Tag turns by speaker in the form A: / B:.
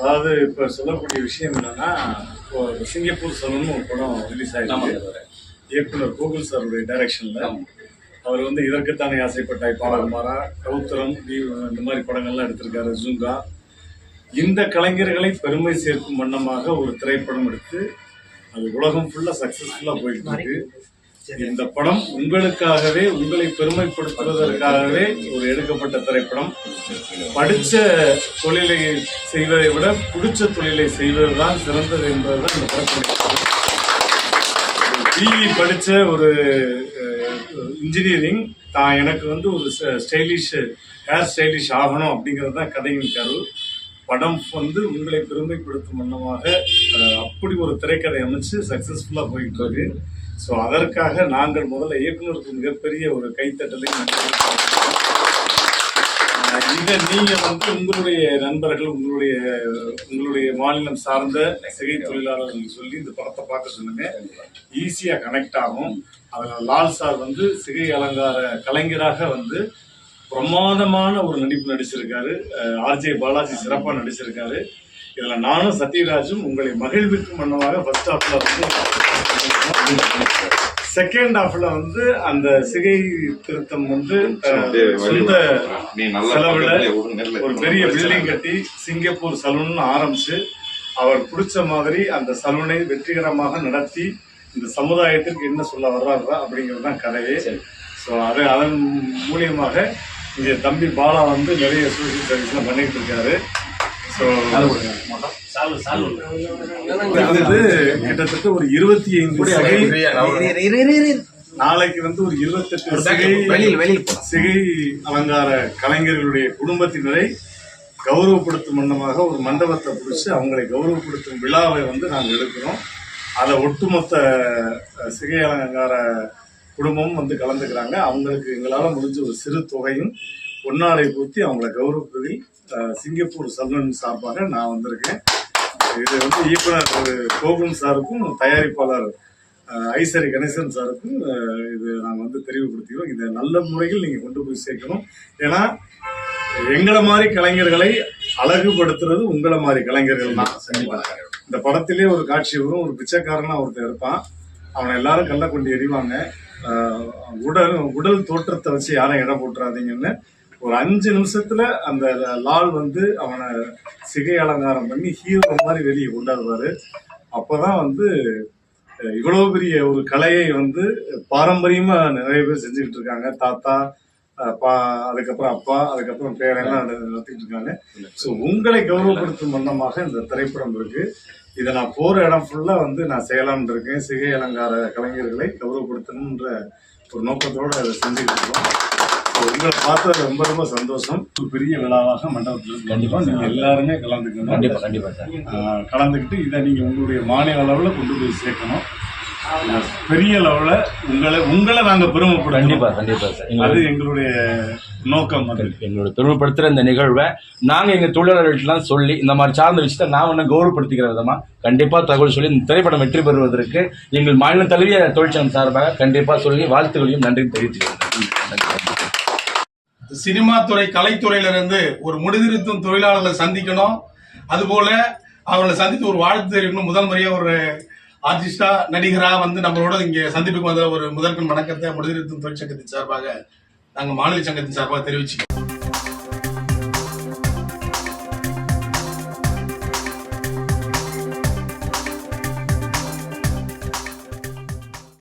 A: அதாவது இப்ப சொல்லக்கூடிய விஷயம் என்னன்னா, இப்போ சிங்கப்பூர் சலூன் ஒரு படம் ரிலீஸ் ஆயிருக்கு. இயக்குனர் கோகுல் சாருடைய டைரக்ஷன்ல. அவர் வந்து இதற்குத்தானே ஆசைப்பட்டாய், பாலகுமாரா, கௌத்தரம், இந்த மாதிரி படங்கள்லாம் எடுத்திருக்காரு. ஜூங்கா. இந்த கலைஞர்களை பெருமை சேர்க்கும் வண்ணமாக ஒரு திரைப்படம் எடுத்து அது உலகம் ஃபுல்லா சக்சஸ்ஃபுல்லா போயிட்டு இருக்கு. இந்த படம் உங்களுக்காகவே, உங்களை பெருமைப்படுத்துவதற்காகவே ஒரு எடுக்கப்பட்ட திரைப்படம். படிச்ச தொழிலை செய்வதை விட பிடிச்ச தொழிலை செய்வதுதான் சிறந்தது என்பதுதான் இந்த படத்தின். பிஇ படிச்ச ஒரு இன்ஜினியரிங் தான் எனக்கு வந்து ஒரு ஸ்டைலிஷ் ஹேர் ஸ்டைலிஷ் ஆகணும் அப்படிங்கிறது தான் கதையின் கரு. படம் வந்து உங்களை பெருமைப்படுத்தும் வண்ணமாக அப்படி ஒரு திரைக்கதை அமைச்சு சக்சஸ்ஃபுல்லா போயிட்டு இருக்கு. ஸோ அதற்காக நாங்கள் முதல்ல இயக்குநருக்கு மிகப்பெரிய ஒரு கைத்தட்டலை இதை நீங்க வந்து உங்களுடைய நண்பர்கள், உங்களுடைய மாநிலம் சார்ந்த சிகை தொழிலாளர்கள் சொல்லி இந்த படத்தை பார்க்க சொல்லுங்க. ஈஸியா கனெக்ட் ஆகும். அதில் லால் சார் வந்து சிகை அலங்கார கலைஞராக வந்து பிரமாதமான ஒரு நடிப்பு நடிச்சிருக்காரு. ஆர்ஜே பாலாஜி சிறப்பாக நடிச்சிருக்காரு. இதுல நானும் சத்யராஜும் உங்களை மகிழ்விக்கும் வண்ணமாக ஃபர்ஸ்ட் ஹாஃப்ல வந்து, செகண்ட் ஹாஃப்ல வந்து அந்த சிகை திருத்தம் வந்து சொந்த செலவுல ஒரு பெரிய பில்டிங் கட்டி சிங்கப்பூர் சலூன் ஆரம்பிச்சு அவர் பிடிச்ச மாதிரி அந்த சலூனை வெற்றிகரமாக நடத்தி இந்த சமுதாயத்திற்கு என்ன சொல்ல வர்றாரா அப்படிங்கிறது தான் கதையே. ஸோ அதன் மூலியமாக இங்கே தம்பி பாலா வந்து நிறைய சோசியல் சர்வீஸ்லாம் பண்ணிட்டு இருக்காரு. ஸோ கிட்டத்தட்ட ஒரு 25 நாளைக்கு வந்து ஒரு 28 சிகை அலங்கார கலைஞர்களுடைய குடும்பத்தினரை கௌரவப்படுத்தும் வண்ணமாக ஒரு மண்டபத்தை பிடிச்சி அவங்களை கௌரவப்படுத்தும் விழாவை வந்து நாங்கள் எடுக்கிறோம். அதை ஒட்டுமொத்த சிகை அலங்கார குடும்பமும் வந்து கலந்துக்கிறாங்க. அவங்களுக்கு எங்களால் முடிஞ்ச ஒரு சிறு தொகையும் பொன்னாடை பூத்தி அவங்களை கௌரவிப்பதில் சிங்கப்பூர் சலூன் சார்பாக நான் வந்திருக்கேன். இது வந்து இயக்குனர் கோகுல் சாருக்கும் தயாரிப்பாளர் ஐசரி கணேசன் சாருக்கும் இது நாங்கள் வந்து தெரிவுபடுத்திக்கிறோம். இதை நல்ல முறையில் நீங்கள் கொண்டு போய் சேர்க்கணும். ஏன்னா எங்களை மாதிரி கலைஞர்களை அழகுபடுத்துறது உங்களை மாதிரி கலைஞர்கள் தான். இந்த படத்திலே ஒரு காட்சி வரும். ஒரு பிச்சைக்காரனா ஒருத்தர் இருப்பான். அவனை எல்லாரும் கல்ல கொண்டு எறிவாங்க. உடல் தோற்றத்தை வச்சு யாரும் இடம் போட்டுறாதீங்கன்னு ஒரு 5 நிமிஷத்துல அந்த லால் வந்து அவனை சிகை அலங்காரம் பண்ணி ஹீரோ மாதிரி வெளியே கொண்டாடுவாரு. அப்பதான் வந்து இவ்வளவு பெரிய ஒரு கலையை வந்து பாரம்பரியமா நிறைய பேர் செஞ்சுக்கிட்டு இருக்காங்க. தாத்தா, அதுக்கப்புறம் அப்பா, அதுக்கப்புறம் பேரெல்லாம் நடத்திட்டு இருக்காங்க. ஸோ உங்களை கௌரவப்படுத்தும் வண்ணமாக இந்த திரைப்படம் இருக்கு. இதை நான் போற இடம் ஃபுல்லா வந்து நான் செய்யலாம்னு இருக்கேன். சிகை அலங்கார கலைஞர்களை கௌரவப்படுத்தணும்ன்ற ஒரு நோக்கத்தோடு அதை செஞ்சுக்கிட்டு இருக்கோம். உங்களை பார்த்தது ரொம்ப ரொம்ப சந்தோஷம். ஒரு பெரிய விழாவாக மண்டபத்தில் கண்டிப்பாக நீங்கள் எல்லாருமே கலந்துக்கணும். கண்டிப்பாக கண்டிப்பாக கலந்துக்கிட்டு இதை நீங்கள் உங்களுடைய மாநில அளவில் கொண்டு போய் சேர்க்கணும். பெரிய லெவலில் உங்களை நாங்கள் பெருமைப்படும். கண்டிப்பாக கண்டிப்பாக சார், அது எங்களுடைய நோக்கம். எங்களுடைய பெருமைப்படுத்துகிற இந்த நிகழ்வை நாங்கள் எங்கள் தொழிலாளர்கள்லாம் சொல்லி இந்த மாதிரி சார்ந்த விஷயத்தை நான் ஒன்று கௌரவப்படுத்திக்கிற விதமாக கண்டிப்பாக தகவல் சொல்லி இந்த திரைப்படம் வெற்றி பெறுவதற்கு எங்கள் மாநில தழுவிய தொழிற்சங்கம் சார்பாக கண்டிப்பாக சொல்லி வாழ்த்துக்களையும் நன்றியும் தெரிவித்துக்கிறேன்.
B: சினிமா துறை, கலைத்துறையிலிருந்து ஒரு முடிதிருத்தும் தொழிலாளர்களை சந்திக்கணும். அதுபோல அவர்களை சந்தித்து ஒரு வாழ்த்து தெரிவிக்கணும். முதல் முறையா ஒரு ஆர்டிஸ்டா, நடிகரா வந்து நம்மளோட இங்க சந்திப்புக்கு வந்த ஒரு முதற்கண் வணக்கத்தை முடிதிருத்தும் தொழிற்சங்கத்தின் சார்பாக நாங்கள் மாநில சங்கத்தின் சார்பாக தெரிவிச்சுக்கிறோம்.